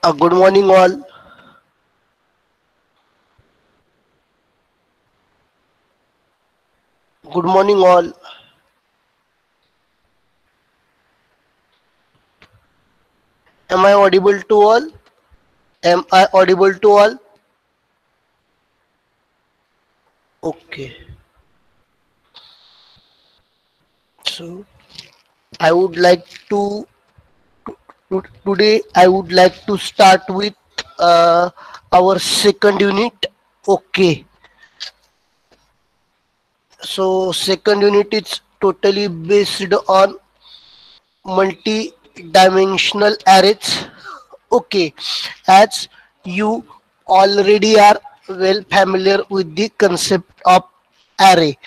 Good morning, all. Good morning, all. Am I audible to all? Am I audible to all? Okay. So I would like today. I would like to start with our second unit. Okay. So second unit is totally based on multi-dimensional arrays. Okay, as you already are well familiar with the concept of array.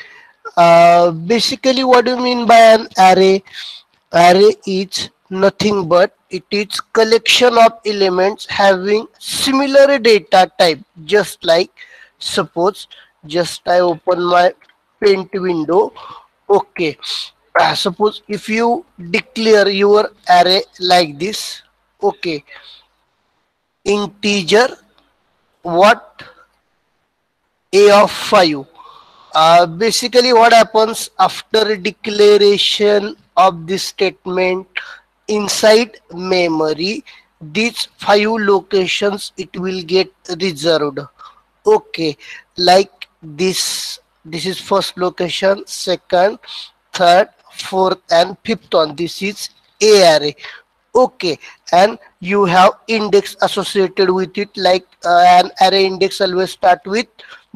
Basically, what do you mean by an array? Array is nothing but it is collection of elements having similar data type. Just like suppose, just I open my paint window. Okay, suppose if you declare your array like this. Okay, integer what a of 5. Basically what happens after declaration of this statement inside memory, these 5 locations it will get reserved. Okay, like this is first location, second, third, fourth and fifth one. This is a array. Okay, and you have index associated with it, like an array index always start with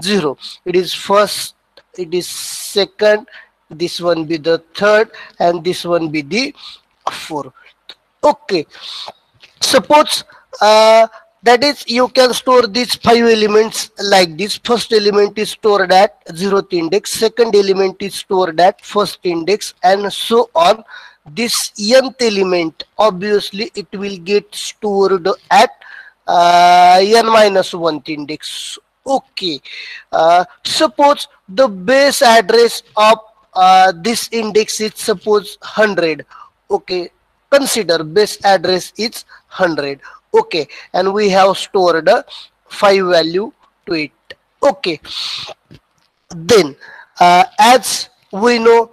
0. It is first, it is second, this one be the third and this one be the fourth. Okay, suppose that is you can store these 5 elements like this. First element is stored at 0th index, second element is stored at first index and so on. This nth element obviously it will get stored at n minus 1th index. Okay, suppose the base address of this index is suppose 100. Okay, consider base address is 100. Okay, and we have stored a 5 value to it. Okay, then as we know,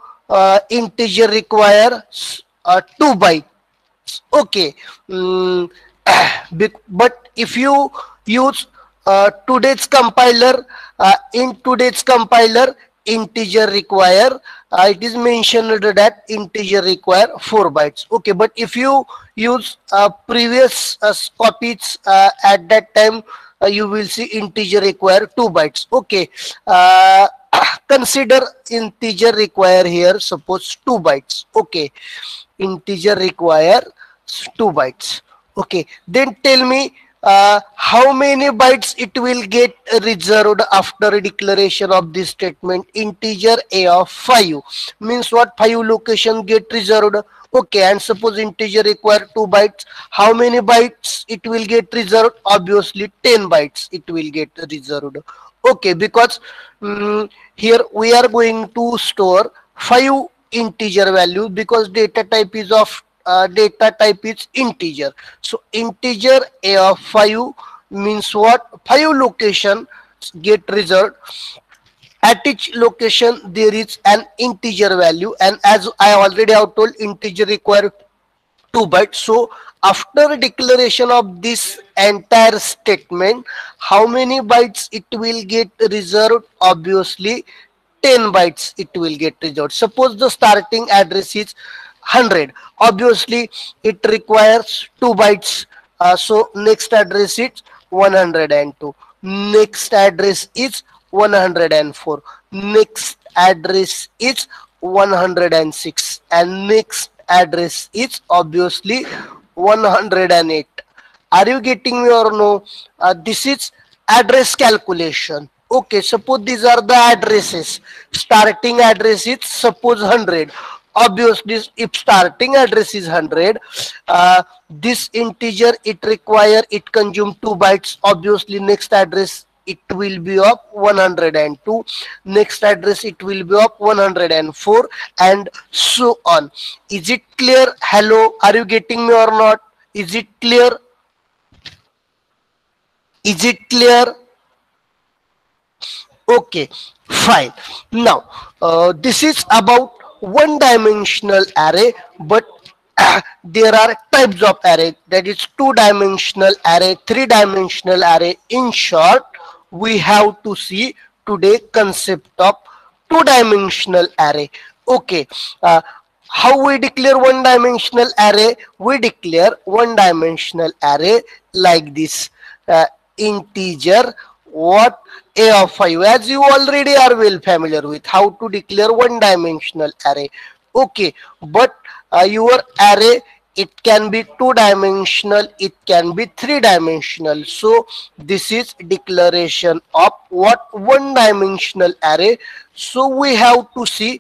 integer require 2 bytes. Okay, mm, but if you use today's compiler, in today's compiler integer require, it is mentioned that integer require 4 bytes. Okay, but if you use previous copies at that time, you will see integer require 2 bytes. Okay, consider integer require here suppose 2 bytes. Okay, integer require 2 bytes. Okay, then tell me how many bytes it will get reserved after declaration of this statement. Integer a of 5 means what? 5 location get reserved. Okay, and suppose integer require 2 bytes, how many bytes it will get reserved? Obviously 10 bytes it will get reserved. Okay, because here we are going to store 5 integer value because data type is integer. So integer a of 5 means what? 5 location get reserved. At each location there is an integer value, and as I already have told, integer require 2 bytes. So after declaration of this entire statement, how many bytes it will get reserved? Obviously 10 bytes it will get reserved. Suppose the starting address is 100, obviously it requires 2 bytes. So next address is 102, next address is 104, next address is 106, and next address is obviously 108. Are you getting me or no? This is address calculation. Okay, suppose these are the addresses. Starting address is suppose 100. Obviously if starting address is 100, this integer it require, it consume 2 bytes. Obviously next address it will be of 102, next address it will be of 104 and so on. Is it clear? Hello, are you getting me or not? Is it clear? Is it clear? Okay, fine. Now, this is about one dimensional array, but there are types of array, that is two dimensional array, three dimensional array. In short, we have to see today concept of two dimensional array. Okay, how we declare one dimensional array? We declare one dimensional array like this. Integer what? A of 5, as you already are well familiar with how to declare one dimensional array. Okay, but your array, it can be two dimensional, it can be three dimensional. So this is declaration of what? One dimensional array. So we have to see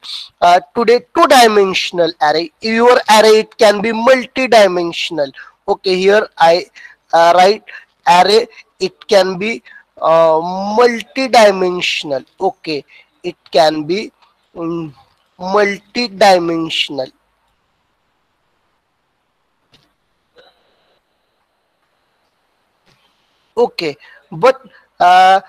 today two dimensional array. Your array, it can be multi-dimensional. Okay, here I write array, it can be multi-dimensional. Okay, it can be multi-dimensional. Okay, but uh,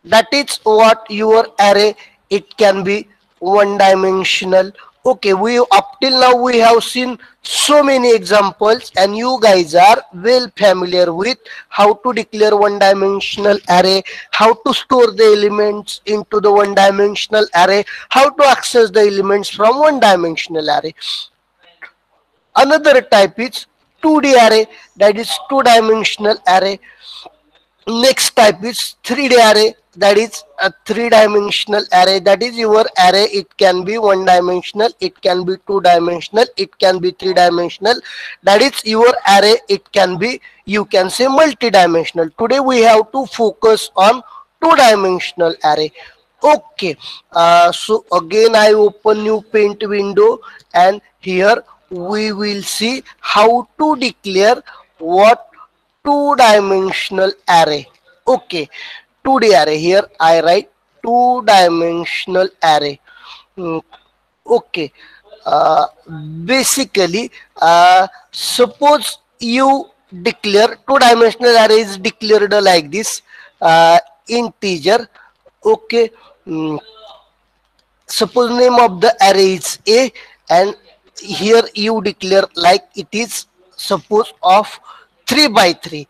that is what your array, it can be one dimensional. Okay, we up till now we have seen so many examples, and you guys are well familiar with how to declare one dimensional array, how to store the elements into the one dimensional array, how to access the elements from one dimensional array. Another type is 2D array, that is two dimensional array. Next type is 3D array, that is a three-dimensional array. That is your array, it can be one dimensional, it can be two dimensional, it can be three dimensional. That is your array, it can be, you can say, multi-dimensional. Today we have to focus on two-dimensional array. Okay, so again I open new paint window, and here we will see how to declare what? Two-dimensional array. Okay, 2D array. Here I write two-dimensional array. Hmm, okay, uh, basically, suppose you declare two-dimensional array is declared like this. Integer. Okay, hmm, suppose name of the array is a, and here you declare like it is, suppose of 3 by 3,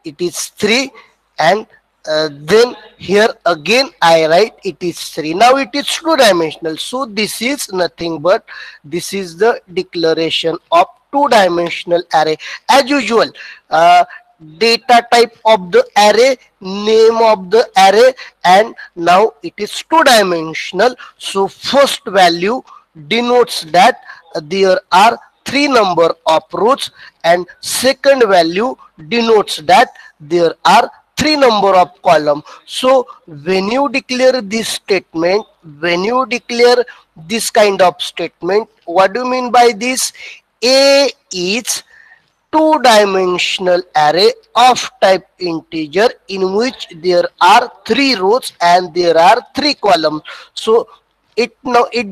it is 3, and then here again I write it is 3. Now it is two dimensional, so this is nothing but this is the declaration of two dimensional array. As usual, data type of the array, name of the array, and now it is two dimensional. So first value denotes that there are three number of rows, and second value denotes that there are three number of column. So when you declare this statement, when you declare this kind of statement, what do you mean by this? A is two-dimensional array of type integer in which there are three rows and there are three columns. So it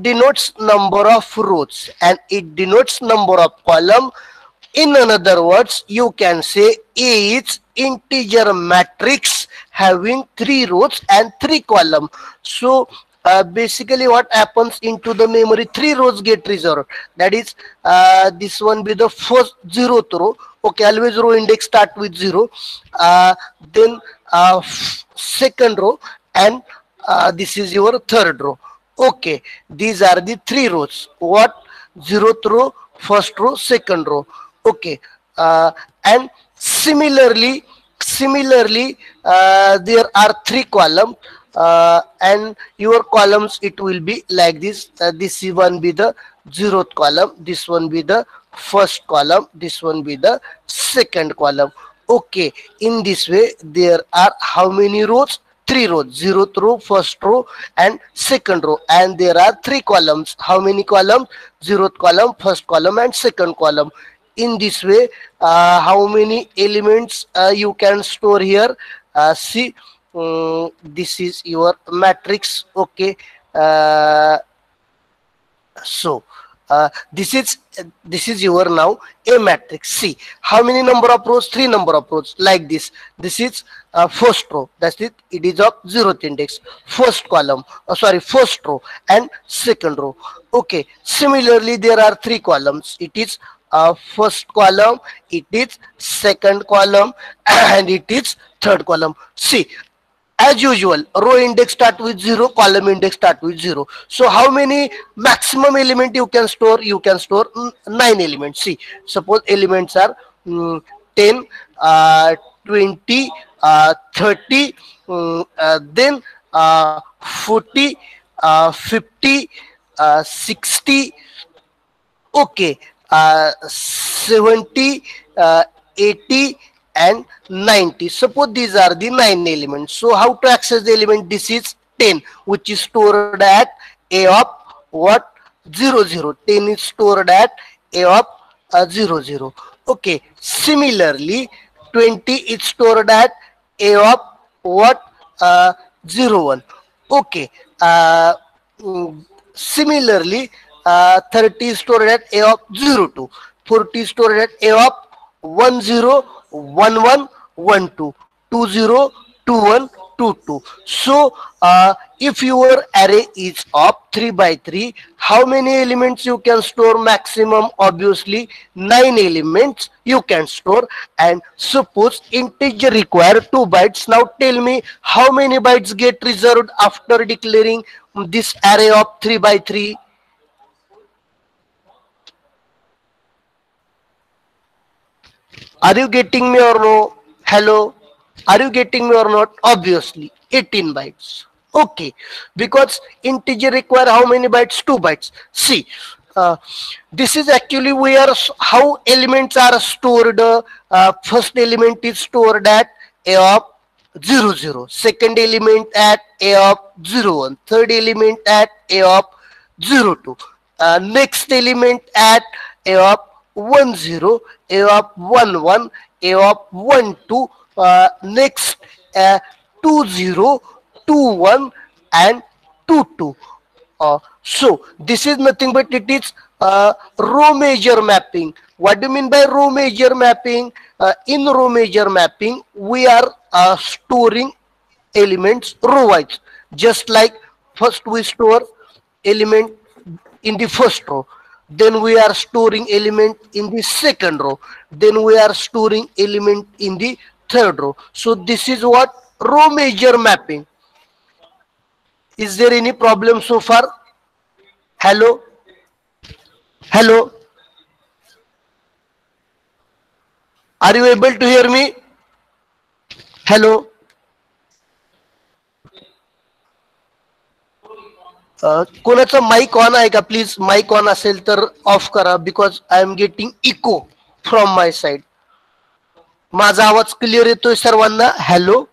denotes number of rows and it denotes number of column. In another words, you can say A is integer matrix having three rows and three column. So basically what happens into the memory, three rows get reserved. That is, this one be the first zeroth row. Okay, always row index start with 0. Then second row, and this is your third row. Okay, these are the three rows. What? Zeroth row, first row, second row. Okay, and similarly there are three columns, and your columns, it will be like this. This one be the zeroth column, this one be the first column, this one be the second column. Okay, in this way there are how many rows? Three rows: zeroth row, first row, and second row, and there are three columns. How many columns? Zeroth column, first column, and second column. In this way, how many elements you can store here? See, this is your matrix. Okay, so This is your now A matrix. See how many number of rows? 3 number of rows like this. This is first row. That's it. It is of zeroth index. First column. Sorry, first row and second row. Okay. Similarly, there are 3 columns. It is first column. It is second column, and it is third column. See, as usual, row index start with 0, column index start with 0. So how many maximum element you can store? You can store 9 elements. See, suppose elements are 10, 20, 30, then 40, 50, 60, okay, 70, 80 and 90. Suppose these are the 9 elements. So how to access the element? This is 10, which is stored at A of what? 0 0. 10 is stored at A of 0 0. Okay. Similarly, 20 is stored at A of what? 0 1. Okay. Similarly, 30 is stored at A of 0 2. 40 is stored at A of 1 0 1 1 1 2 2 0 2 1 2 2. So if your array is of 3 by 3, how many elements you can store? Maximum, obviously 9 elements you can store. And suppose integer require 2 bytes. Now tell me how many bytes get reserved after declaring this array of 3 by 3? Are you getting me or no? Hello? Are you getting me or not? Obviously, 18 bytes. Okay, because integer require how many bytes? 2 bytes. See, this is actually where how elements are stored. First element is stored at A of 0 0. Second element at A of 0 1. Third element at A of 0 2. Next element at A of 1 0, A of 1 1, A of 1 2, next 2 0, 2 1 and 2 2. So this is nothing but it is row measure mapping. What do you mean by row measure mapping? In row measure mapping, we are storing elements row wise. Just like first we store element in the first row, then we are storing element in the second row, then we are storing element in the third row. So this is what row measure mapping. Is there any problem so far? Hello? Hello? Are you able to hear me? Hello? कोणाचा mic on आहे का? Please mic on असेल तर of करा, because I am getting eco from my side. माझा आवाज clear येतोय सर्वांना? Hello?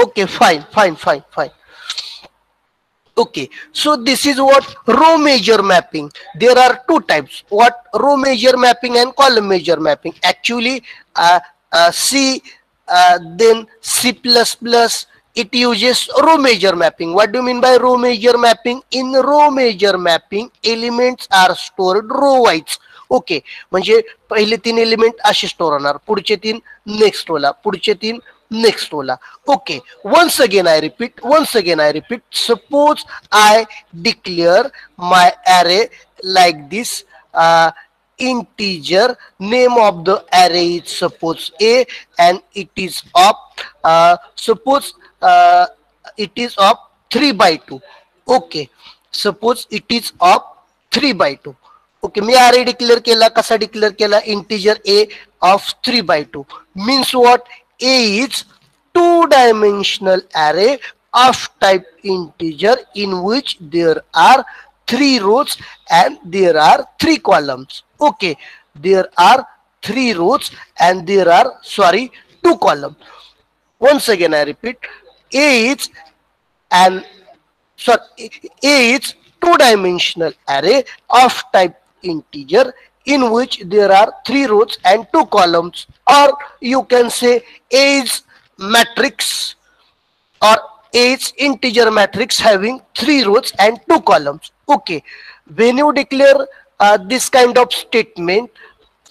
Okay, fine fine fine fine. Okay, so this is what row measure mapping. There are two types: what row measure mapping and column measure mapping. Actually, C, then C++, it uses row measure mapping. What do you mean by row measure mapping? In row measure mapping, elements are stored row wise. Okay, म्हणजे पहिले 3 element असे store होणार, पुढचे 3 next रोला, पुढचे 3 next row. Okay, once again I repeat, suppose I declare my array like this. Integer name of the array is suppose A, and it is of suppose it is of 3 by 2. Okay, suppose it is of 3 by 2. Okay, me array declare केला. कसा declare केला? Integer A of 3 by 2 means what? A is two-dimensional array of type integer in which there are 3 rows and there are 3 columns. Okay, there are 3 rows and there are 2 columns. Once again I repeat, A is two-dimensional array of type integer in which there are 3 rows and 2 columns, or you can say A is matrix, or is integer matrix having 3 rows and 2 columns. Okay, when you declare this kind of statement,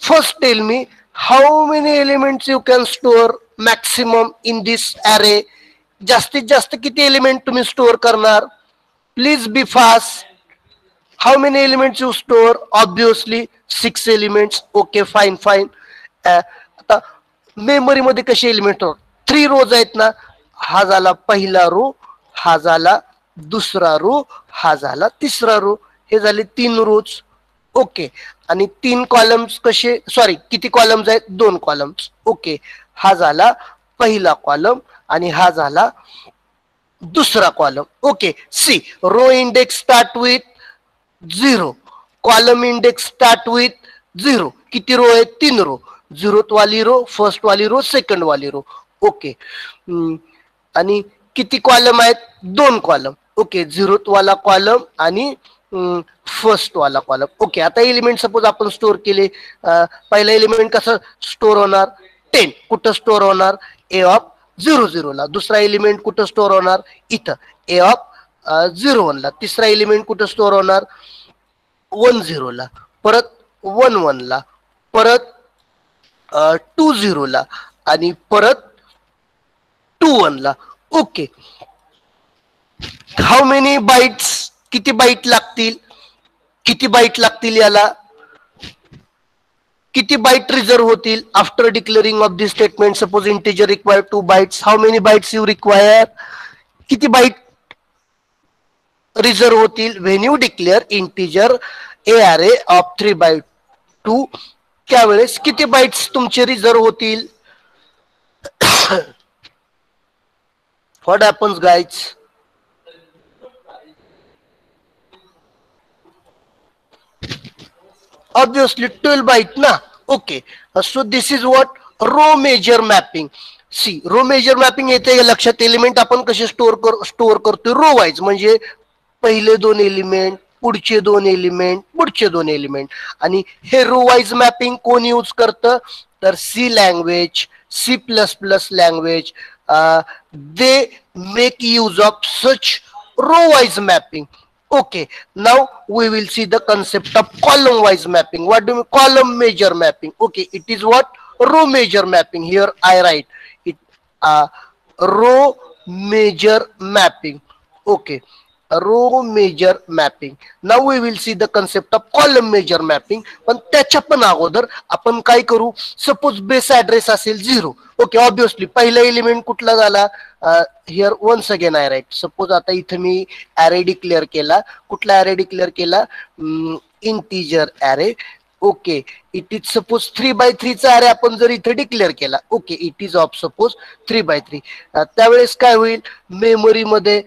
first tell me how many elements you can store maximum in this array. जास्तीत जास्त किती element तुम्ही store करणार? Please be fast. How many elements you store? Obviously 6 elements. Okay, fine. आता memory मध्ये कसे element? 3 रोज आहेत ना. हा झाला पहिला रो, हा झाला दुसरा रो, हा झाला तिसरा रो. हे झाले 3 रोज. ओके, आणि 3 कॉलम्स कसे? सॉरी, किती कॉलम्स आहेत? 2 कॉलम्स. ओके, हा झाला पहिला कॉलम आणि हा झाला दुसरा column. Okay, see row index start with 0, column index start with 0. किती रो आहेत? 3 रो. 0th वाली रो, फर्स्ट वाली रो, सेकंड वाली रो. ओके, आणि किती कॉलम आहेत? 2 कॉलम. ओके, 0th वाला कॉलम आणि फर्स्ट वाला कॉलम. ओके, आता एलिमेंट सपोज आपण स्टोअर केले. पहिला एलिमेंट कसं स्टोअर होणार? 10. कुठं स्टोअर होणार? ए ऑफ 00 ला. दुसरा एलिमेंट कुठं स्टोअर होणार? इथं ए ऑफ 01 ला. तिसरा एलिमेंट कुठं स्टोअर होणार? 10 ला. परत 11 ला, परत 20 ला आणि परत 21 ला. Okay, how many bytes? किती बाईट लागतील? किती बाईट लागतील याला? किती बाईट रिझर्व होतील after declaring of this statement? Suppose integer require 2 bytes. How many bytes you require? किती बाईट रिझर्व होतील when you declare integer a array of 3/2? त्यावेळेस किती बाईट्स तुमचे रिझर्व होतील? What happens guys? Obviously 12 byte na. Okay, so this is what row major mapping. See row major mapping येते लक्षात. Element आपण कसे स्टोअर करतोय? रो वाईज, म्हणजे पहिले 2 एलिमेंट, पुढचे 2 एलिमेंट, पुढचे 2 एलिमेंट. आणि हे रो वाईज मॅपिंग कोण यूज करतं? तर C language, C++ language, they make use of such row wise mapping. Okay, now we will see the concept of column wise mapping. What do you mean column major mapping? Okay, it is what? Row major mapping. Here I write it, row major mapping. Okay, row major mapping. Now we will see the concept of column major mapping. पण त्याच्या पण अगोदर आपण काय करू? Suppose base address असेल 0. Okay, obviously पहिला element कुठला झाला? Here once again I write. Suppose आता इथे मी अरे डिक्लेअर केला. कुठला अरे डिक्लेअर केला? इंटिजर अरे. ओके, इट इज सपोज 3/3 चा अरे आपण जर इथे डिक्लेअर केला. Okay, it is of suppose 3/3. त्यावेळेस काय होईल? मेमरी मध्ये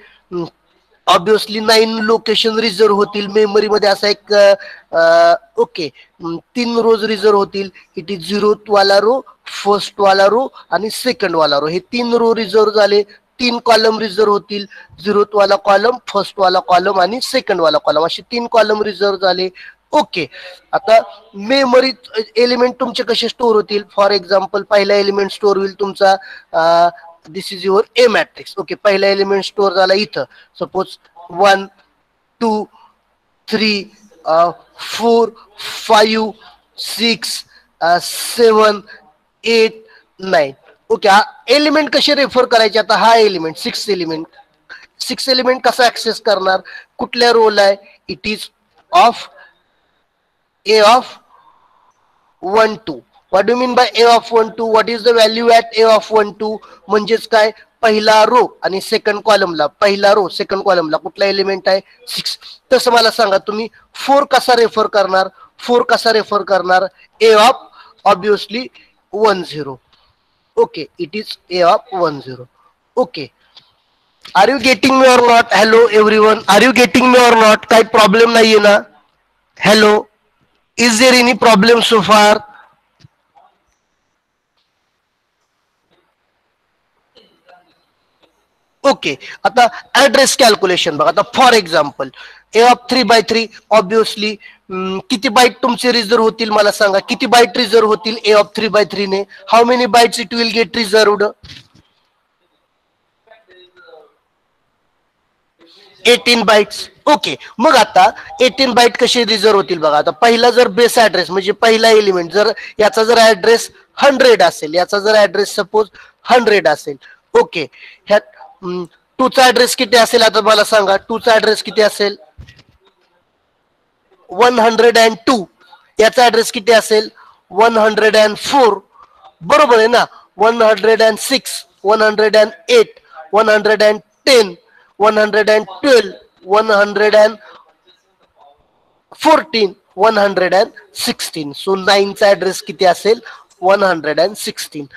ऑब्विसली 9 लोकेशन रिझर्व होतील मेमरीमध्ये. असा एक ओके 3 रोज रिझर्व होतील. इट इज 0th वाला रो, फर्स्ट वाला रो आणि सेकंड वाला रो. हे 3 रो रिझर्व झाले. 3 कॉलम रिझर्व होतील. 0th वाला कॉलम, फर्स्ट वाला कॉलम आणि सेकंड वाला कॉलम, असे 3 कॉलम रिझर्व झाले. ओके, आता मेमरीत एलिमेंट तुमचे कसे स्टोअर होतील? फॉर एक्झाम्पल पहिला एलिमेंट स्टोअर होईल तुमचा, this is your A matrix. Okay, पहिला एलिमेंट स्टोअर झाला इथं. सपोज 1 2 3 4 5 6 7 8 9. ओके, हा एलिमेंट कसे रेफर करायचे? आता हा एलिमेंट 6 एलिमेंट कसा ऍक्सेस करणार? कुठल्या रोल आहे? It is of A of 1 2. What do you mean by a of 1 2? What is the value at a of 1 2? म्हणजेच काय? पहिला रो आणि सेकंड कॉलमला, पहिला रो सेकंड कॉलमला कुठला एलिमेंट आहे? 6. तसं मला सांगा तुम्ही 4 कसा रेफर करणार? 4 कसा रेफर करणार? A of obviously 1 0. Okay, it is A of 1 0. Okay, are you getting me or not? Hello everyone, are you getting me or not? काही प्रॉब्लेम नाहीये ना? Hello, is there any problem so far? Okay, आता address calculation बघा. आता for example A of 3/3 obviously किती byte तुमचे reserve होतील मला सांगा? किती बाईट रिझर्व होतील ए ऑफ 3/3 ने? How many bytes it will get reserved? 18 bytes. Okay, मग आता 18 बाईट कसे रिझर्व होतील बघा. आता पहिला जर बेस ऍड्रेस म्हणजे पहिला एलिमेंट जर याचा जर ऍड्रेस 100 असेल, याचा जर ऍड्रेस सपोज 100 असेल, ओके, ह्यात टूचा ऍड्रेस किती असेल आता मला सांगा. टूचा ऍड्रेस किती असेल? 102. याचा ऍड्रेस किती असेल? 104. बरोबर आहे ना. 106, 108, 110, 112, 114, 116. सो 9चा ऍड्रेस किती असेल? 116.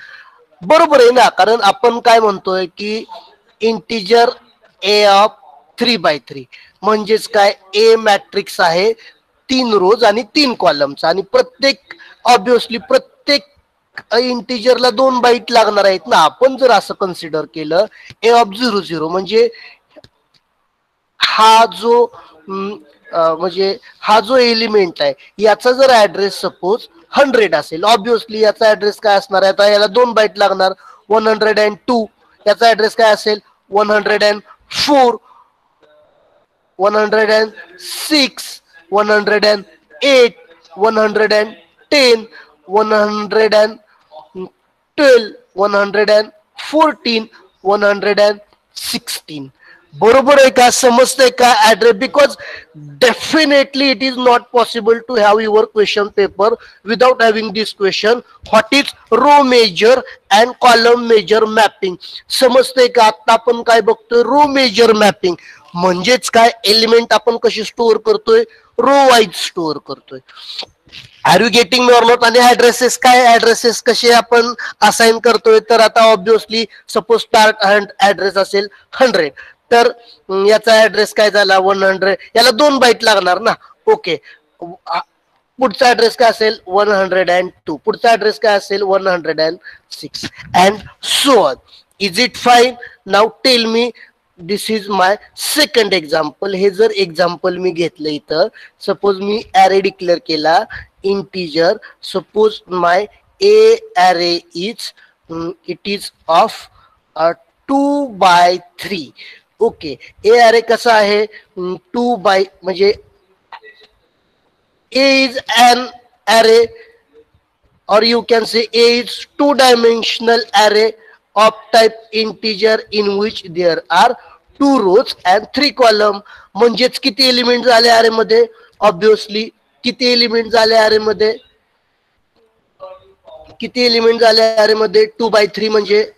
बरोबर आहे ना. कारण आपण काय म्हणतोय की इंटिजर ए ऑफ 3/3 म्हणजेच काय, ए मॅट्रिक्स आहे 3 रोज आणि 3 कॉलमचा, आणि प्रत्येक ऑब्विसली प्रत्येक इंटिजरला 2 बाईट लागणार आहेत ना. आपण जर असं कन्सिडर केलं ए ऑफ 00 म्हणजे हा जो म्हणजे हा जो एलिमेंट आहे याचा जर ऍड्रेस सपोज 100 असेल, ऑब्विसली याचा ऍड्रेस काय असणार आहे? आता याला 2 बाईट लागणार. 102. याचा ऍड्रेस काय असेल? 104, 106, 108, 110, 112, 114, 116. बरोबर आहे का? समजतंय का address? Because definitely it is not possible to have your question paper without having this question. What is row major and column major mapping? समजतंय का? आता आपण काय बघतोय? रो मेजर मॅपिंग म्हणजेच काय, एलिमेंट आपण कशी स्टोअर करतोय? रो वाईज स्टोअर करतोय. Are you getting me or not? आणि ऍड्रेसेस काय, ऍड्रेसेस कसे आपण असाइन करतोय? तर आता ऑब्विसली सपोज स्टार्ट ऍड्रेस असेल 100, तर याचा ऍड्रेस काय झाला? 100. याला 2 बाईट लागणार ना. ओके, पुढचा ऍड्रेस काय असेल? 102. पुढचा ऍड्रेस काय असेल? 106 and so on. Is it fine? Now tell me. This is my second example. हे जर एक्झाम्पल मी घेतलं इथं, सपोज मी ॲरे डिक्लेअर केला integer. Suppose my A array is it is of 2/3. Okay, A array कसा आहे? 2 bye म्हणजे A is an array, or you can say A is two-dimensional array of type integer in which there are 2 rows and 3 column. म्हणजेच किती element झाले अरे मध्ये? Obviously किती element झाले अरे मध्ये? किती एलिमेंट झाले अरे मध्ये? 2/3 म्हणजे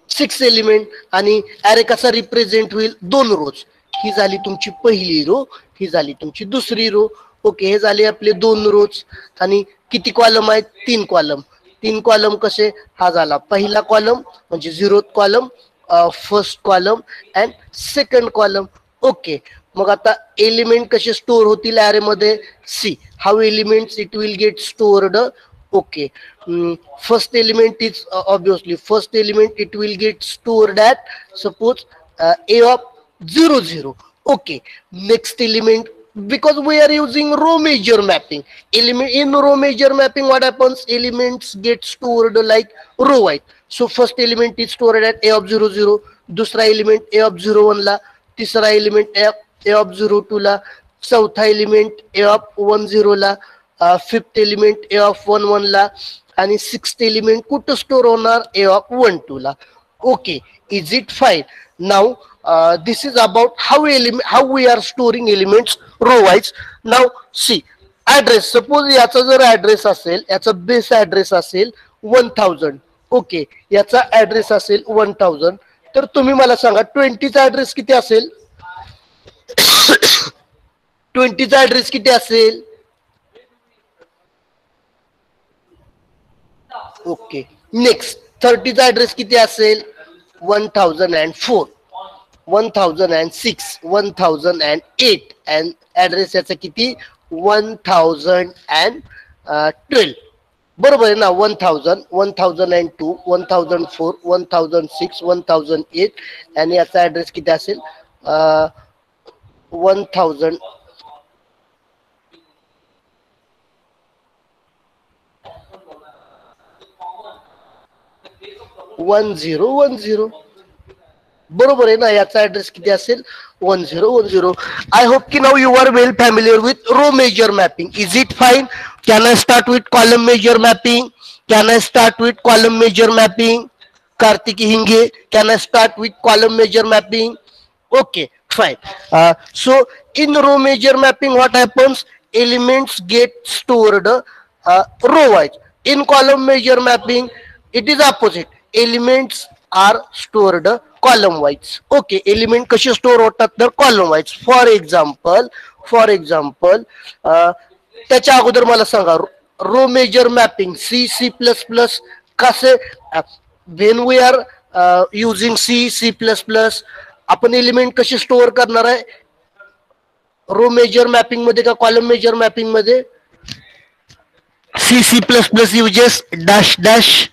6 एलिमेंट. आणि अरे कसा रिप्रेझेंट होईल? 2 रोज. ही झाली तुमची पहिली रो, ही झाली तुमची दुसरी रो. ओके, हे झाले आपले 2 रोज. आणि किती कॉलम आहेत? 3 कॉलम. 3 कॉलम कसे? हा झाला पहिला कॉलम म्हणजे 0th column, first column and second column. Okay, मग आता एलिमेंट कसे स्टोअर होतील ॲरे मध्ये? See how elements it will get stored. Okay, first element is obviously first element it will get stored at suppose a of 00. Okay, next element, because we are using row major mapping, element in row major mapping what happens? Elements get stored like row wise. So first element is stored at a of 00, दूसरा element a of 01 ला, तिसरा element a of 02 ला, चौथा element a of 10 ला, fifth element A of 11 ला, आणि sixth element कुठं store होणार? ए ऑफ 12 ला. Okay, is it fine? Now this is about how we are storing elements row wise. Now see address. Suppose याचा जर ऍड्रेस असेल, याचा बेस ऍड्रेस असेल 1000. ओके, याचा ऍड्रेस असेल 1000, तर तुम्ही मला सांगा 20चा ऍड्रेस किती असेल? 20चा ऍड्रेस किती असेल? ओके, नेक्स्ट 30चा ऍड्रेस किती असेल? 1004, 1006, 1008 अँड ऍड्रेस याचा किती? 1012. बरोबर आहे ना. 1000, 1002, 1004, 1006, 1008 आणि याचा ऍड्रेस किती असेल? 1000. 1010. बरोबर आहे ना, याचा ऍड्रेस किती असेल 1010. आय होप की now you are well familiar with row major mapping. Is it fine? Can I start with column major mapping? Can I start with column major mapping? Kartiki Hinge, can I start with column measure mapping? Okay, fine. So in row measure mapping, what happens? Elements get stored row wise. In column measure mapping, it is opposite. Elements are stored column wise. Okay, element कसे store होतात तर column wise. For example, त्याच्या अगोदर मला सांगा, row major mapping C C plus plus कसे, when we are using C C plus plus, आपण element कसे स्टोअर करणार आहे, रो मेजर मॅपिंग मध्ये का कॉलम मेजर मॅपिंग मध्ये? C C plus plus uses dash dash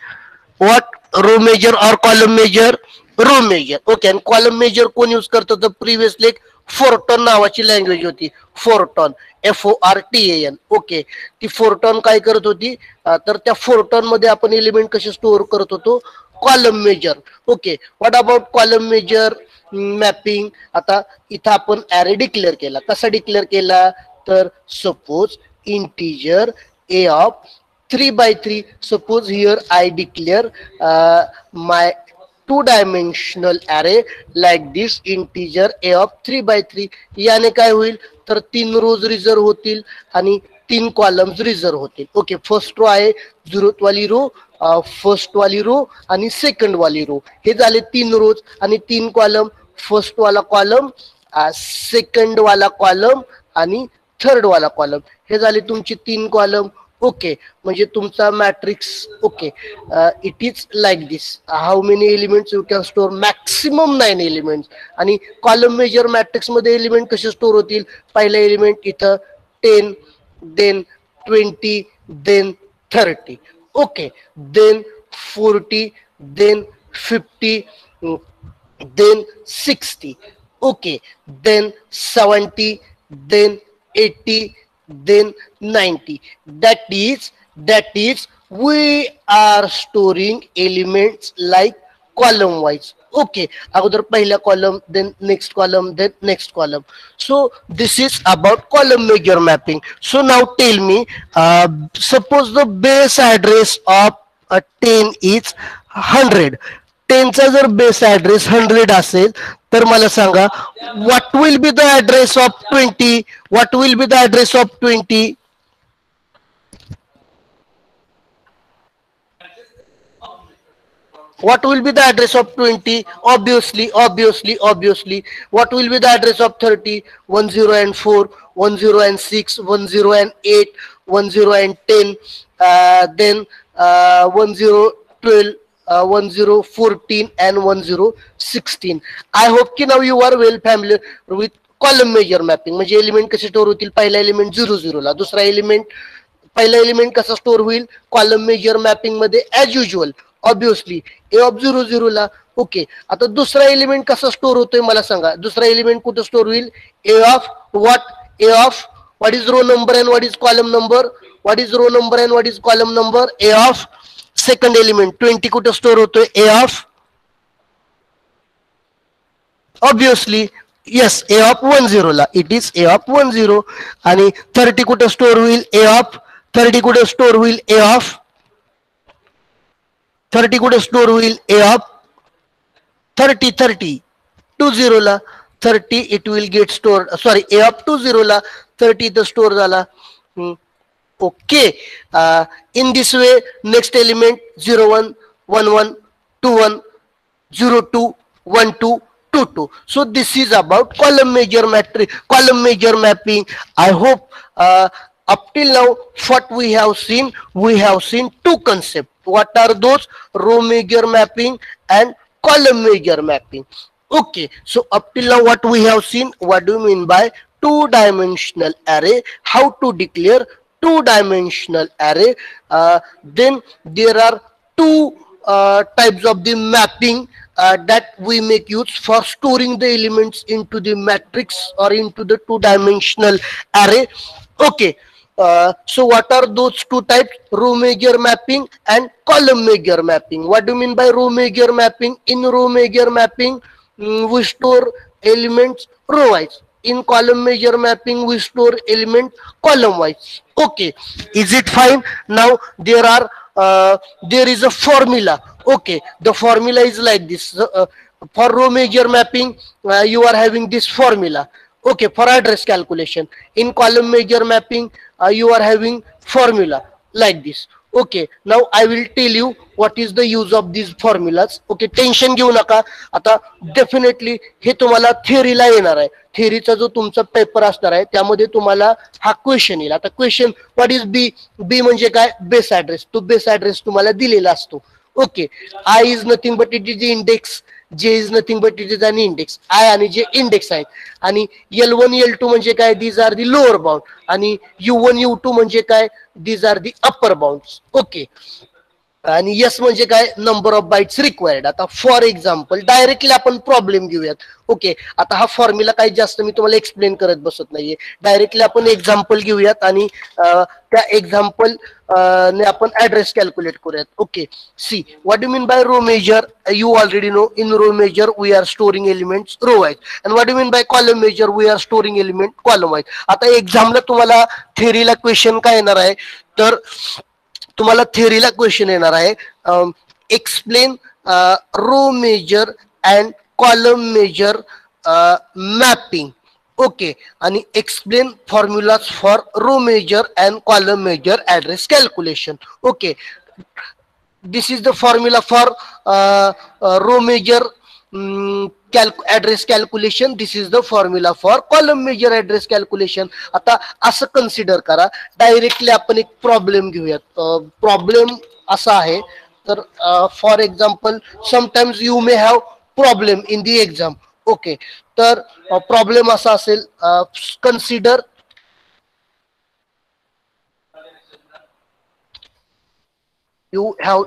what, row major और column major? Row major. Okay. आणि column major कोण यूज करतो? तर प्रिव्हियसली एक फोरटॉन नावाची लँग्वेज होती, फोरटॉन, FORTAN. ओके. ती फोरटॉन काय करत होती, तर त्या फोरटॉन मध्ये आपण एलिमेंट कसे स्टोअर करत होतो? Column major. Okay. What about column major mapping? आता इथं आपण ॲरे डिक्लेअर केला. कसा डिक्लेअर केला? तर suppose integer a of 3 by 3. Suppose here I declare my two-dimensional array like this, integer a of 3 by 3. याने काय होईल तर 3 रोज रिझर्व होतील आणि 3 कॉलम्स रिझर्व होतील. ओके. फर्स्ट रो आहे 0th वाली रो, फर्स्ट वाली रो आणि सेकंड वाली रो, हे झाले 3 रोज आणि 3 कॉलम, फर्स्ट वाला कॉलम, सेकंड वाला कॉलम आणि थर्ड वाला कॉलम, हे झाले तुमचे 3 कॉलम. ओके. म्हणजे तुमचा matrix. Okay. It is like this. How many elements you can store? Maximum 9 elements. आणि कॉलम मेजर मॅट्रिक्स मध्ये एलिमेंट कसे स्टोअर होतील? पहिला एलिमेंट इथं 10, then 20, then 30. Okay. Then 40, then 50, then 60. Okay, then 70, then 80, then 90. That is we are storing elements like column wise. Okay, अगोदर पहिला column, then next column, then next column. So this is about column measure mapping. So now tell me, suppose the base address of 10 is 100. 10 चा जर base address 100 असेल तर मला सांगा, what will be the address of 20? What will be the address of 20? What will be the address of 20? Obviously. What will be the address of 30? 10 and 4, 10 and 6, 10 and 8, 10 and 10, then 10 12, 10 14 and 10 16. I hope की now you are well familiar with column major mapping. म्हणजे element कसे store होतील? पहिला element 00 ला, दुसरा element, पहिला element कसा store होईल कॉलम मेजर मॅपिंग मध्ये? As usual, obviously A of 00 ला. ओके. आता दुसरा एलिमेंट कसा स्टोअर होतोय मला सांगा? दुसरा एलिमेंट कुठे स्टोअर होईल? A of what? A of what is row number and what is column number? What is row number and what is column number? A of second element 20 कुठे store होतोय? A of, obviously yes, A of 10 ला. It is A of 10. आणि 30 कुठे store होईल? A of 30 कुठे store होईल? A of 30 कुठे store होईल? ए ऑफ 30 20 ला. 30 it will gate store, sorry, A of 20 ला 30 इथं स्टोअर झाला. Okay. In this way next element 01 11 21 02 12 22. So this is about column measure matrix, column measure mapping. I hope up till now what we have seen two concepts. What are those? Row measure mapping and column measure mapping. Okay, so up till now what we have seen, what do you mean by two-dimensional array, how to declare two-dimensional array. Then there are two types of the mapping that we make use for storing the elements into the matrix or into the two-dimensional array. Okay. So what are those two types? Row measure mapping and column measure mapping. What do you mean by row measure mapping? In row measure mapping, we store elements row wise. In column measure mapping, we store element column wise. Okay, is it fine? Now there is a formula. Okay, the formula is like this. For row measure mapping, you are having this formula. Okay, for address calculation. In column measure mapping, you are having formula like this. Okay, now I will tell you what is the use of these formulas. Okay, tension घेऊ नका. आता definitely हे तुम्हाला थिअरीला येणार आहे. थिअरीचा जो तुमचा paper असणार आहे त्यामध्ये तुम्हाला हा क्वेश्चन येईल. आता question what is B? B म्हणजे काय? Base address. तो बेस ऍड्रेस तुम्हाला दिलेला असतो. Okay, I is nothing but it is index, J is nothing but it is an index. I आणि जे इंडेक्स आहेत. आणि L1 L2 म्हणजे काय? These are the lower bound. आणि U1 U2 म्हणजे काय? These are the upper bounds. Okay, आणि S म्हणजे काय? Number of bytes required. आता फॉर एक्झाम्पल डायरेक्टली आपण प्रॉब्लेम घेऊयात. ओके, आता हा फॉर्म्युला काही जास्त मी तुम्हाला एक्सप्लेन करत बसत नाहीये. डायरेक्टली आपण एक्झाम्पल घेऊयात आणि त्या एक्झाम्पल ने आपण ऍड्रेस कॅल्क्युलेट करूयात. Okay, see what do mean by row major? You already know. In row major we are storing elements row wise. And what do mean by column major? We are storing element column wise. आता एक्झामला तुम्हाला थेअरीला question काय येणार आहे? तर तुम्हाला थिअरीला question येणार आहे, explain row major and column major mapping. Okay, आणि explain formulas for row major and column major address calculation. Okay, this is the formula for row measure address calculation. This is the formula for column measure address calculation. आता असं consider करा, directly आपण एक problem घेऊयात. Problem असा आहे, तर for example sometimes you may have problem in the exam. Okay, तर प्रॉब्लेम असा असेल, consider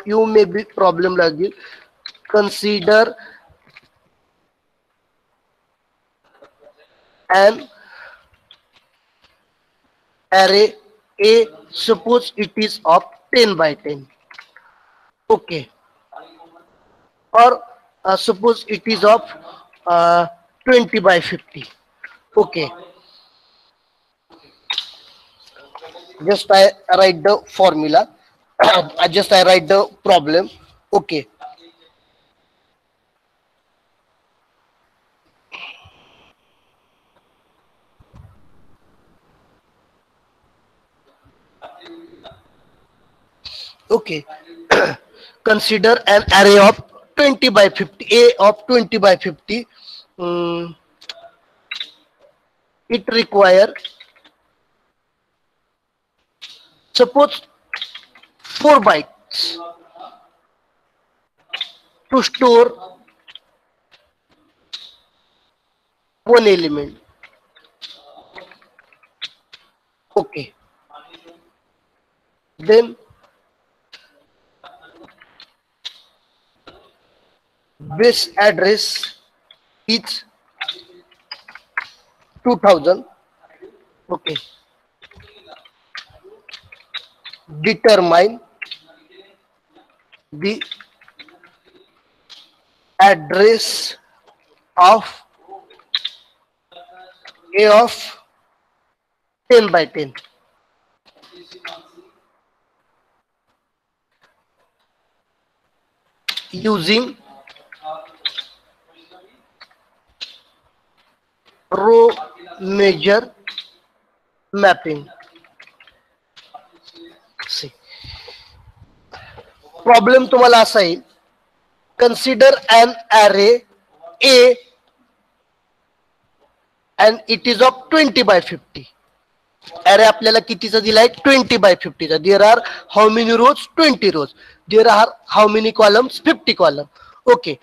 you may be problem like consider an array A, suppose it is of 10 by 10. Okay, or suppose it is of 20 by 50. Okay, just I write the formula. I write the problem. Okay, okay. Consider an array of 20 by 50, A of 20 by 50. It require, suppose 4 bytes to store one element. Okay, then base address is 2000. Okay, determine the address of A of 10 by 10. Using row measure mapping. See, problem तुम्हाला असा येईल, consider an array A and it is of 20 by 50. अरे आपल्याला कितीचा दिलाय? 20 by 50 चा. There are how many rows? 20 rows. There are how many columns? 50 column. Okay,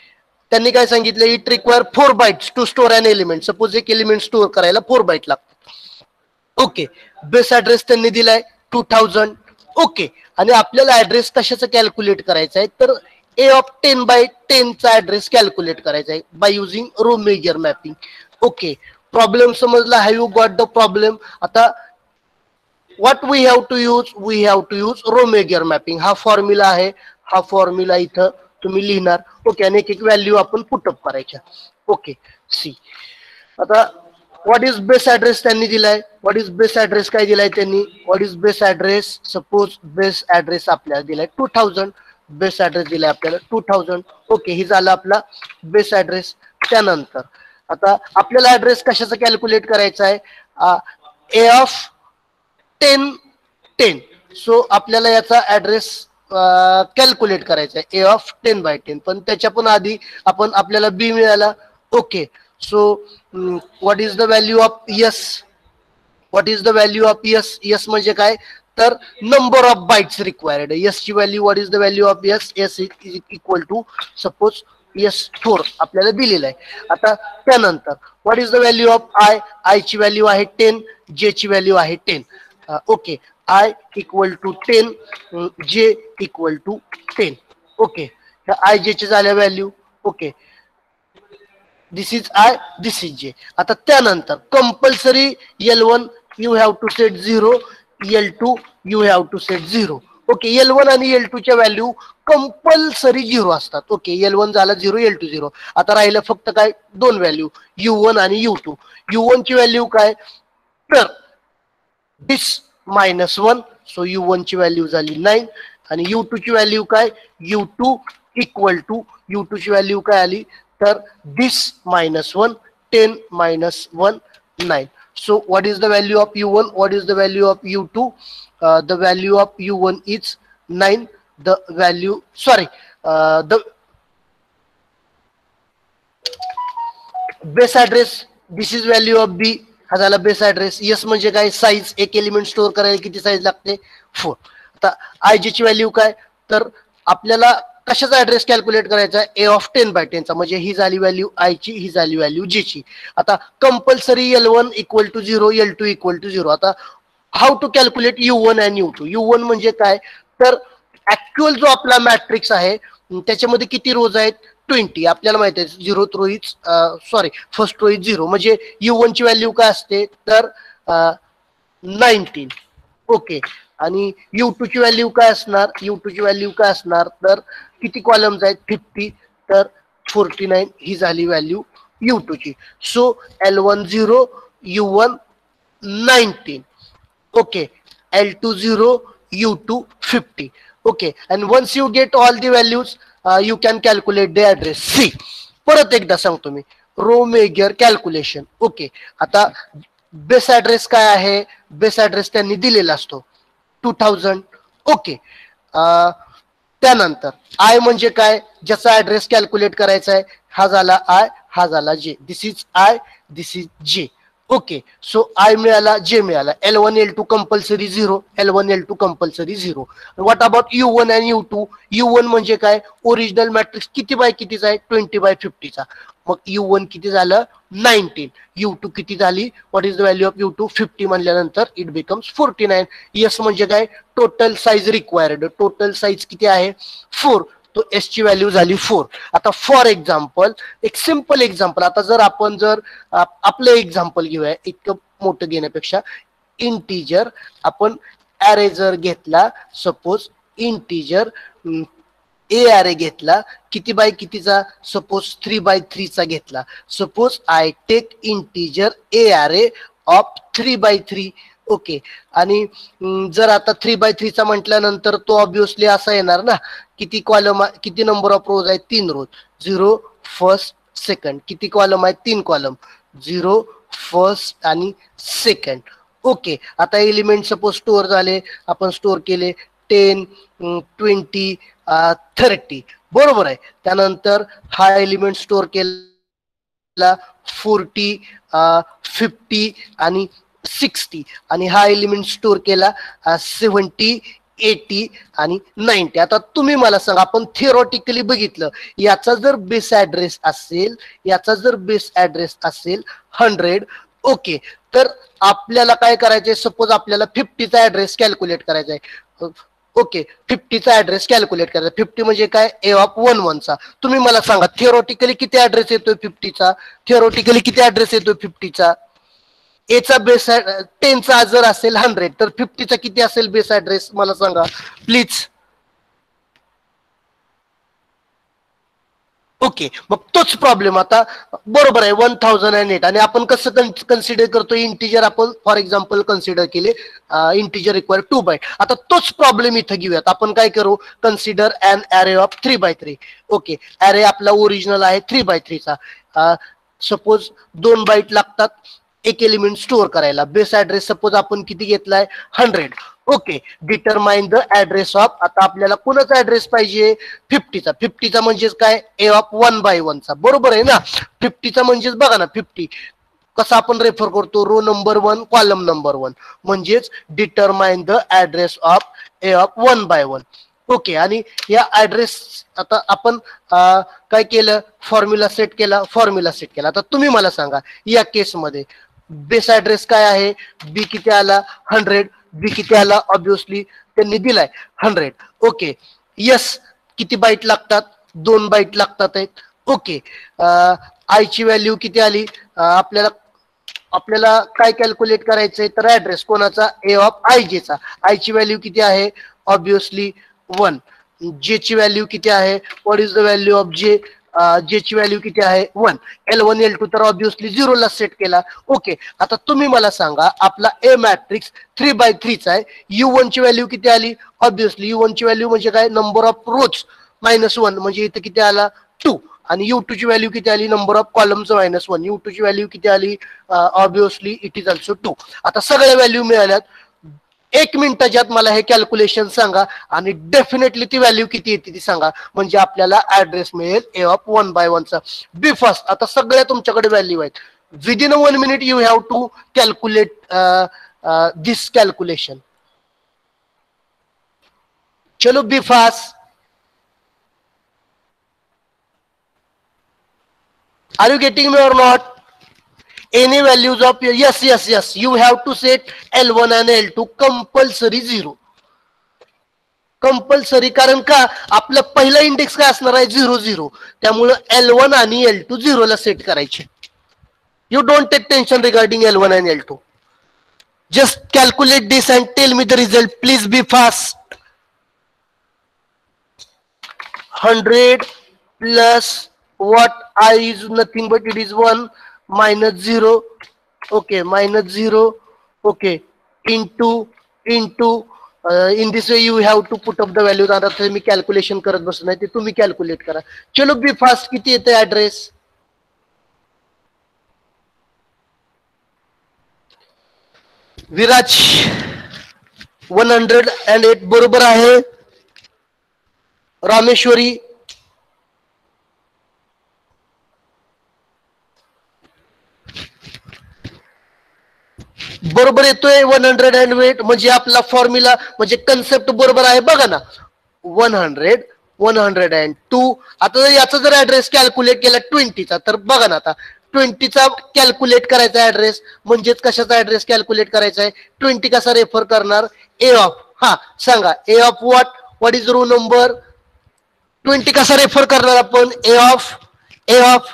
त्यांनी काय सांगितलं? It require 4 bytes to store an element. Suppose एक element store करायला 4 बाइट लागतात. ओके, बेस ऍड्रेस त्यांनी दिलाय 2000. ओके, आणि आपल्याला ऍड्रेस कशाचा कॅल्क्युलेट करायचा आहे? तर A of 10 by 10 चा ऍड्रेस कॅल्क्युलेट करायचा आहे by using row major mapping. Okay, problem समजला? Have you got the problem? आता what we have to use? We have to use row measure mapping. हा फॉर्म्युला आहे, हा फॉर्म्युला इथं तुम्ही लिहिणार. ओके, आणि एक एक व्हॅल्यू आपण पुटअप करायच्या. Okay see. आता व्हॉट इज बेस ऍड्रेस त्यांनी दिलाय. व्हॉट इज बेस ऍड्रेस काय दिलाय त्यांनी. What is base address. Suppose base address आपल्याला दिलाय 2000. बेस ऍड्रेस दिलाय आपल्याला 2000. ओके ही झालं आपला बेस ऍड्रेस. त्यानंतर आता आपल्याला ऍड्रेस कशाचा कॅल्क्युलेट करायचा आहे. ए ऑफ 10 सो आपल्याला याचा ऍड्रेस कॅल्क्युलेट करायचा आहे ए ऑफ 10/10. पण त्याच्या पण आधी आपण आपल्याला बी मिळाला. Okay so what is the value of S. What is the value of S. S म्हणजे काय तर number of bytes required. S ची value what is the value of S. S is equal to suppose S 4 आपल्याला दिलेलं आहे. आता त्यानंतर what is the value of I. I ची व्हॅल्यू आहे 10. जे ची व्हॅल्यू आहे 10. Okay I equal to 10 J equal to 10. Okay ह्या आय जे ची झाल्या value. Okay this is I this is J. आता त्यानंतर compulsory L1 you have to set 0. L2 you have to set 0. Okay L1 आणि L2 च्या value compulsory 0 असतात. Okay L1 झाला 0 L2 0. आता राहिलं फक्त काय दोन व्हॅल्यू U1 आणि U2. U1 ची व्हॅल्यू काय तर दिस -1 सो U1 ची व्हॅल्यू झाली 9 आणि U2 ची व्हॅल्यू काय U2 इक्वल टू U2 ची व्हॅल्यू काय आली तर दिस -1 10 -1 9. So what is the value of U1? What is the value of U2? The value of U1 is 9. The value, sorry, the base address. This is value of B. हा झाला base address. Yes म्हणजे काय size. एक element store करायला किती size लागते 4. आता I J ची व्हॅल्यू काय तर आपल्याला कशाचा ऍड्रेस कॅल्क्युलेट करायचा आहे ए ऑफ 10/10 चा. म्हणजे ही झाली व्हॅल्यू आय ची ही झाली व्हॅल्यू जे ची. आता compulsory L1 equal to 0 L2 equal to 0. आता how to calculate U1 and U2. U1 म्हणजे काय तर ऍक्च्युअल जो आपला मॅट्रिक्स आहे त्याच्यामध्ये किती रोज आहेत 20. आपल्याला माहिती आहे 0th row is sorry first row is 0 म्हणजे U1 ची व्हॅल्यू काय असते तर 19. ओके आणि U2 ची व्हॅल्यू काय असणार. U2 ची व्हॅल्यू काय असणार तर किती कॉलम्स आहेत 50 तर 49 ही झाली व्हॅल्यू U2 ची. So L1 0 U1 19. Okay, L2 0 U2 50. Okay, and once you get all the values you can calculate the address. See परत एकदा सांगतो मी रो मेजर कॅल्क्युलेशन. ओके आता बेस ऍड्रेस काय आहे. बेस ऍड्रेस त्यांनी दिलेला असतो 2000. ओके त्यानंतर आय म्हणजे काय ज्याचा ऍड्रेस कॅल्क्युलेट करायचा आहे. हा झाला आय हा झाला जे. दिस इज आय दिस इज जे. ओके सो आय मिळाला जे मिळाला. L1 L2 compulsory 0. L1 L2 compulsory 0. What about U1 and U2. U1 म्हणजे काय ओरिजिनल मॅट्रिक्स किती बाय कितीचा आहे 20/50 चा. मग U1 किती झालं 19. U2 किती झाली what is the value of U2 50 म्हणल्यानंतर इट बिकम्स 49. यस म्हणजे काय total size required. Total size किती आहे 4. तो एस ची व्हॅल्यू झाली 4. आता फॉर एक्झाम्पल एक सिंपल एक्झाम्पल. आता जर आपण जर आपलं एक्झाम्पल घेऊया इतकं मोठं घेण्यापेक्षा. इंटीजर आपण ॲरे जर घेतला सपोज इंटीजर ए ॲरे घेतला किती बाय कितीचा सपोज 3/3 चा घेतला. Suppose I take integer a array of 3/3. Okay आणि जर आता 3/3 चा म्हटल्यानंतर तो ऑब्विसली असा येणार ना किती कॉलम किती नंबर ऑफ रोज आहेत 3 रोज 0 फर्स्ट सेकंड. किती कॉलम आहेत 3 कॉलम 0 फर्स्ट आणि सेकंड. ओके आता एलिमेंट सपोज स्टोअर झाले आपण स्टोअर केले 10 20 30 बरोबर आहे. त्यानंतर हा एलिमेंट स्टोअर केला 40 50 आणि 60 आणि हा एलिमेंट स्टोअर केला 70 80 आणि 90. आता तुम्ही मला सांगा आपण थिअरॉटिकली बघितलं याचा जर बेस ऍड्रेस असेल 100. ओके तर आपल्याला काय करायचंय सपोज आपल्याला 50चा ऍड्रेस कॅल्क्युलेट करायचा आहे. ओके 50चा ऍड्रेस कॅल्क्युलेट करायचा. 50 म्हणजे काय ए ऑफ 11 चा. तुम्ही मला सांगा थिअरॉटिकली किती ऍड्रेस येतोय 50चा. थिअरॉटिकली किती ऍड्रेस येतोय 50चा. एचा बेस 10चा जर असेल 100 तर 50चा किती असेल बेस ऍड्रेस मला सांगा प्लीज. ओके, मग तोच प्रॉब्लेम आता बरोबर आहे 1008 आणि आपण कसं कन्सिडर करतो इंटिजर आपण फॉर एक्झाम्पल कन्सिडर केले इंटिजर रिक्वायर 2 बाईट. आता तोच प्रॉब्लेम इथं घेऊयात आपण काय करू कन्सिडर अन अरे ऑफ 3 बाय 3. ओके, अरे आपला ओरिजिनल आहे 3 बाय 3चा. सपोज 2 बाईट लागतात एक एलिमेंट स्टोअर करायला. बेस ऍड्रेस सपोज आपण किती घेतलाय 100. Okay, determine the address of. आता आपल्याला कोणाचा ऍड्रेस पाहिजे 50चा. 50चा म्हणजेच काय ए ऑफ 1 बाय 1चा. बरोबर आहे ना. 50चा म्हणजेच बघा ना 50 कसं आपण रेफर करतो रो नंबर 1 कॉलम नंबर 1 म्हणजेच determine the address of A of 1 by 1. Okay, आणि या ऍड्रेस आता आपण काय केलं फॉर्म्युला सेट केला. आता तुम्ही मला सांगा या केसमध्ये बेस ऍड्रेस काय आहे बी किती आला 100. बी किती आला ऑब्विसली त्यांनी दिलाय 100. ओके, यस किती बाईट लागतात 2 बाईट लागतात आहेत. ओके, आयची व्हॅल्यू किती आली आपल्याला काय कॅल्क्युलेट करायचंय तर ऍड्रेस कोणाचा ए ऑफ आय जेचा. आयची व्हॅल्यू किती आहे ऑब्विसली 1. जे ची व्हॅल्यू किती आहे what is the value of जे. जे ची व्हॅल्यू किती आहे 1. L1 L2 तर ऑब्विसली 0 ला सेट केला. ओके, आता तुम्ही मला सांगा आपला ए मॅट्रिक्स 3 बाय 3चा आहे. U1 ची व्हॅल्यू किती आली ऑब्विसली U1 ची व्हॅल्यू म्हणजे काय नंबर ऑफ रोज -1 म्हणजे इथं किती आला 2. आणि U2 ची व्हॅल्यू किती आली नंबर ऑफ कॉलमचं -1. U2 ची व्हॅल्यू किती आली ऑब्विसली इट इज ऑल्सो 2. आता सगळ्या व्हॅल्यू मिळाल्यात. 1 मिनिटाच्या आत मला हे कॅल्क्युलेशन सांगा आणि डेफिनेटली ती व्हॅल्यू किती येते ती सांगा म्हणजे आपल्याला ऍड्रेस मिळेल ए ऑफ 1 बाय 1चा. Be fast. आता सगळ्या तुमच्याकडे व्हॅल्यू आहेत. Within 1 minute you have to calculate this calculation. चलो be fast. Are you getting me or not? Any values of yes. You have to set L1 and L2 compulsory 0. Compulsory कारण का आपलं पहिला index काय असणार आहे 0 त्यामुळे L1 आणि L2 0 ला सेट करायचे. You don't take tension regarding L1 and L2. Just calculate this and tell me the result. Please be fast. 100 plus what I is nothing but it is 1 minus 0. Okay, minus 0. Okay, into in this way you have to put up the value. आता मी calculation करत बसत नाही ते तुम्ही calculate करा. चलो be fast किती येते ऍड्रेस विराज 108 बरोबर आहे. रामेश्वरी बरोबर येतोय 108 म्हणजे आपला फॉर्म्युला म्हणजे कन्सेप्ट बरोबर आहे बघा ना 100 102. आता याचा जर ऍड्रेस कॅल्क्युलेट केला 20चा तर बघा ना आता 20चा कॅल्क्युलेट करायचा ऍड्रेस म्हणजेच कशाचा ऍड्रेस कॅल्क्युलेट करायचा आहे 20 कसा रेफर करणार ए ऑफ सांगा A of what is row number 20 कसा रेफर करणार आपण A of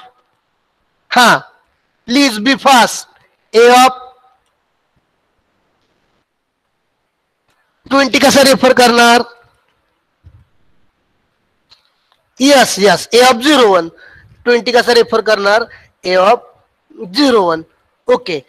please be fast A of 20 कसा रेफर करणार यस ए ऑफ 01. 20 कसा रेफर करणार ए ऑफ 01. ओके,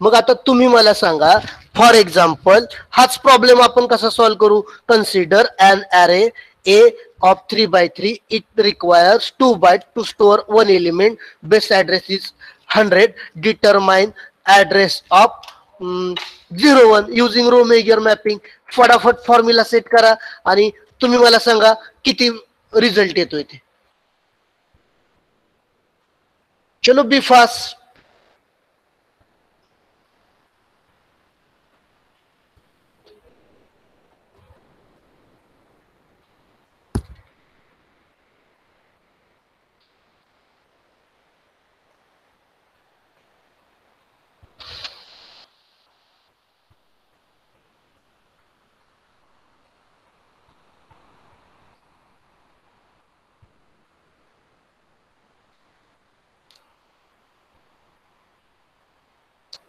मग आता तुम्ही मला सांगा फॉर एक्झाम्पल हाच प्रॉब्लेम आपण कसा सॉल्व्ह करू consider an array A of 3 by 3. It requires 2 byte to store 1 element. Base address is 100. Determine address of 01 using row major mapping. फटाफट फॉर्म्युला सेट करा आणि तुम्ही मला सांगा किती रिझल्ट येतोय ते. चलो बी फास्ट.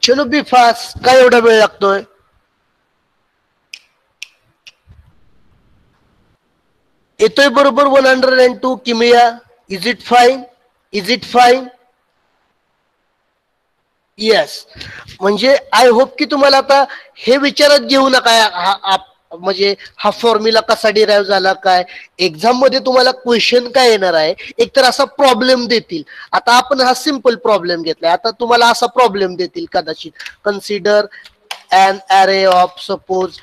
चलो बी फास्ट. काय एवढा वेळ लागतोय येतोय बरोबर 102 किमिया is it fine? Is it fine? Yes. म्हणजे आय होप की तुम्हाला आता हे विचारात घेऊ नका म्हणजे हा फॉर्म्युला कसा डिराईव्ह झाला, काय एक्झाम मध्ये तुम्हाला क्वेश्चन काय येणार आहे, एक तर असा प्रॉब्लेम देतील. आता आपण हा सिंपल प्रॉब्लेम घेतलाय, आता तुम्हाला असा प्रॉब्लेम देतील कदाचित, consider an array of suppose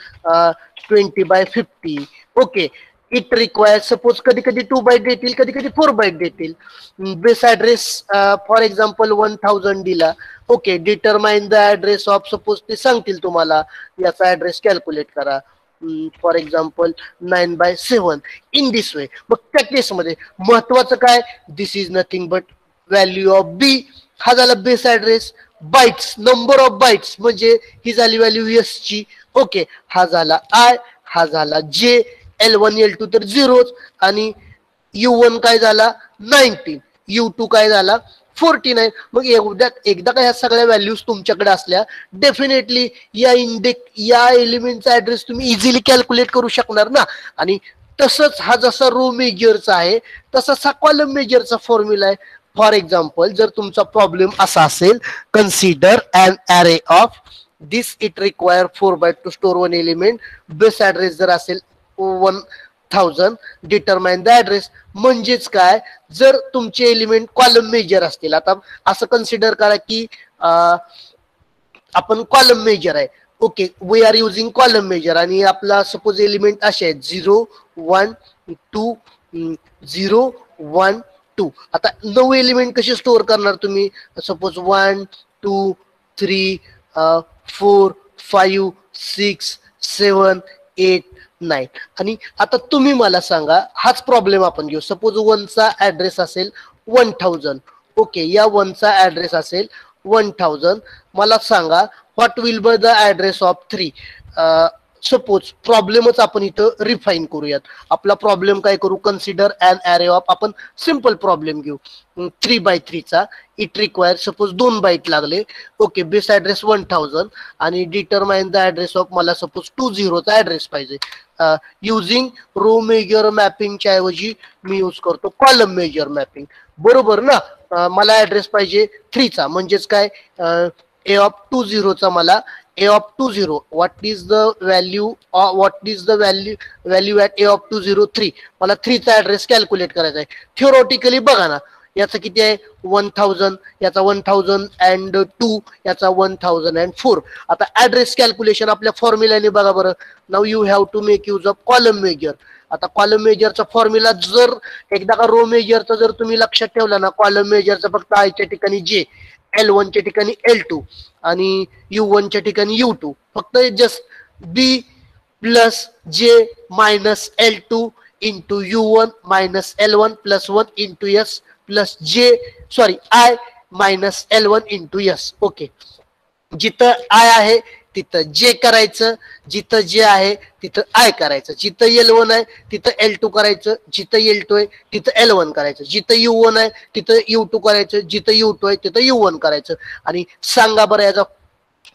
20 by 50. Okay, it requires suppose कधी कधी 2 बाईट देतील, कधी कधी 4 बाईट देतील. बेस ऍड्रेस फॉर एक्झाम्पल 1000 दिला. Okay, determine the address of suppose ते सांगतील तुम्हाला याचा ऍड्रेस कॅल्क्युलेट करा, for example 9/7 in this way. मग त्या केसमध्ये महत्वाचं काय, this is nothing but value of B. हा झाला base address. Bytes, number of bytes म्हणजे ही झाली व्हॅल्यू एस ची. ओके, हा झाला आय, हा झाला जे. L1 L2 तर झिरोच, आणि U1 काय झाला 19, U2 काय झाला 49. मग एकदा का ह्या सगळ्या व्हॅल्यूज तुमच्याकडे असल्या, डेफिनेटली या एलिमेंटचा ऍड्रेस तुम्ही इझिली कॅल्क्युलेट करू शकणार ना. आणि तसंच हा जसा रो मेजरचा आहे तसाच हा कॉलम मेजरचा फॉर्म्युला आहे. फॉर एक्झाम्पल जर तुमचा प्रॉब्लेम असा असेल, consider an array of this it require 4 byte to store one element. Base address जर असेल 1000, डिटरमाइन द ऍड्रेस. म्हणजेच काय, जर तुमचे एलिमेंट कॉलम मेजर असतील, आता असं कन्सिडर करा की आपण कॉलम मेजर आहे. Okay, we are using column major, आणि आपला सपोज एलिमेंट असे आहेत 0 1 2 0 1 2. आता 9 एलिमेंट कसे स्टोअर करणार तुम्ही, सपोज 1 2 3 4 5 6 7 8 9. आणि आता तुम्ही मला सांगा, हाच प्रॉब्लेम आपण घेऊ. सपोज 1चा ऍड्रेस असेल 1000. ओके, या 1चा ऍड्रेस असेल 1000. मला सांगा what will be the address of 3. Suppose प्रॉब्लेमच आपण इथं रिफाईन करूयात. आपला प्रॉब्लेम काय करू, कन्सिडर अन ॲरे ऑफ, आपण सिंपल प्रॉब्लेम घेऊ 3/3चा. इट रिक्वायर सपोज 2 बाईट लागले. ओके, बेस ऍड्रेस 1000 आणि डिटरमाइन द ऍड्रेस ऑफ, मला सपोज 20चा ऍड्रेस पाहिजे. युझिंग रो मेजर मॅपिंगच्या ऐवजी मी यूज करतो कॉलम मेजर मॅपिंग. बरोबर ना. मला ऍड्रेस पाहिजे 3चा, म्हणजेच काय, ए ऑफ 20चा मला a of 20, what is the value at a of 203. मला 3चा ऍड्रेस कॅल्क्युलेट करायचा आहे. थिओरॉटिकली बघा ना, याचा किती आहे 1000, याचा 1002, याचा 1004. आता ऍड्रेस कॅल्क्युलेशन आपल्या फॉर्म्युलाने बघा बरं. Now you have to make use of column major. आता कॉलम मेजरचा फॉर्म्युला जर एकदा का रो मेजरचा जर तुम्ही लक्षात ठेवला ना, कॉलम मेजरचा फक्त आयच्या ठिकाणी जे, L1 च्या ठिकाणी L2 आणि U1 च्या ठिकाणी U2. फक्त just B plus J minus L2 into U1 minus L1 plus 1 into S plus J, sorry I minus L1 into S. Okay, जिथं I आहे तिथं जे करायचं, जिथं जे आहे तिथं आय करायचं, जिथं L1 आहे तिथं L2 करायचं, जिथं L2 आहे तिथं L1 करायचं, जिथं U1 आहे तिथं U2 करायचं, जिथं U2 आहे तिथं U1 करायचं. आणि सांगा बरं याचा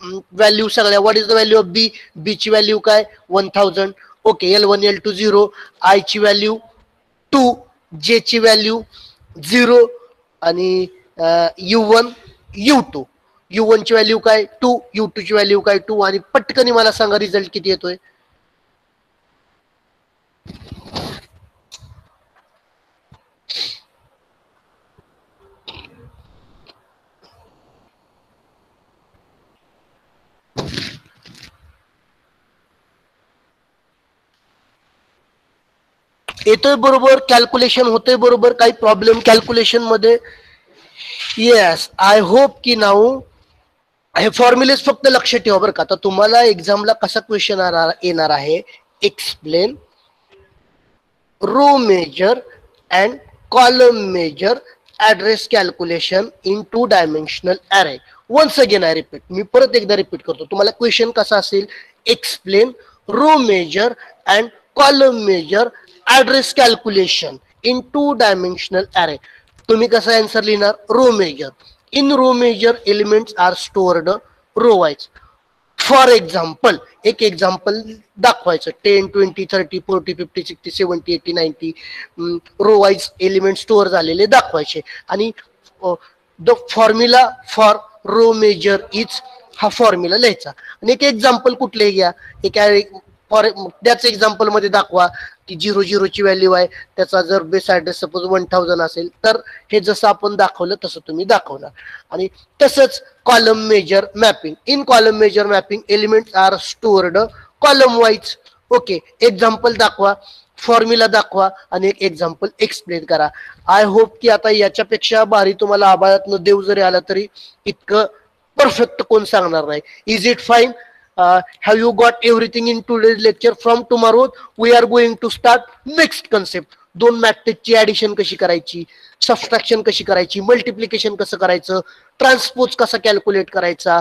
व्हॅल्यू सगळ्या, what is the value of B. B ची व्हॅल्यू काय 1000. ओके, L1 L2 0, आय ची व्हॅल्यू 2, जे ची व्हॅल्यू 0 आणि U1 U2. U1 ची व्हॅल्यू काय 2, U2 ची व्हॅल्यू काय 2. आणि पटकन मला सांगा रिझल्ट किती येतोय. येतोय बरोबर, कॅल्क्युलेशन होतंय बरोबर, काही प्रॉब्लेम कॅल्क्युलेशन मध्ये. येस, आय होप की नाऊ हे फॉर्म्युलेस फक्त लक्षात ठेवा बरं का. आता तुम्हाला एक्झामला कसा क्वेश्चन येणार आहे, explain row major and column major address calculation in 2 dimensional array. Once again I repeat, मी परत एकदा रिपीट करतो. तुम्हाला क्वेश्चन कसा असेल, explain row major and column major address calculation in 2 dimensional array. तुम्ही कसा आन्सर लिहिणार, row major. In row major elements are stored row wise. For example एक एक्झाम्पल दाखवायचं 10, 20, 30, 40, 50, 60, 70, 80, 90 रो वाईज एलिमेंट स्टोअर झालेले दाखवायचे आणि the formula for row major is हा formula लिहायचा आणि एक एक्झाम्पल कुठलेही घ्या एक फॉर त्याच एक्झाम्पल मध्ये दाखवा की 0 ची व्हॅल्यू आहे त्याचा जर बेस ऍड्रेस सपोज 1000 असेल तर हे जसं आपण दाखवलं तसं तुम्ही दाखवणार आणि तसंच column major mapping in column major mapping elements are stored column wise okay example दाखवा फॉर्म्युला दाखवा आणि एक एक्झाम्पल एक्सप्लेन करा आय होप की आता याच्यापेक्षा भारी तुम्हाला आबाळातनं देव जरी आला तरी इतकं परफेक्ट कोण सांगणार नाही is it fine have you got everything in today's lecture from tomorrow we are going to start next concept दोन मॅट्रिक्सची ऍडिशन कशी करायची सबस्ट्रॅक्शन कशी करायची मल्टिप्लिकेशन कसं करायचं ट्रान्सपोज कसा कॅल्क्युलेट करायचा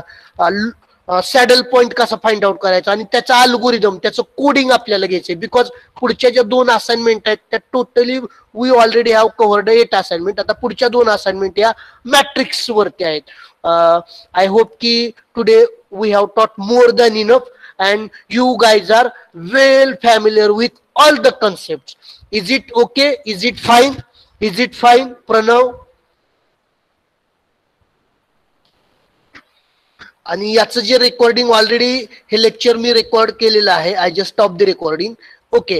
सॅडल पॉइंट कसा फाइंड आउट करायचा आणि त्याचा अल्गोरिदम त्याचं कोडिंग आपल्याला घ्यायचंय बिकॉज पुढच्या ज्या 2 असाइनमेंट आहेत त्या totally we already have covered 8 assignment आता पुढच्या 2 असाइनमेंट या मॅट्रिक्स वरती आहेत I hope ki today we have taught more than enough and you guys are well familiar with all the concepts. Is it okay? Is it fine? Is it fine, Pranav? आणि याचं जे recording already हे lecture मी record केलेलं आहे I just stop the recording okay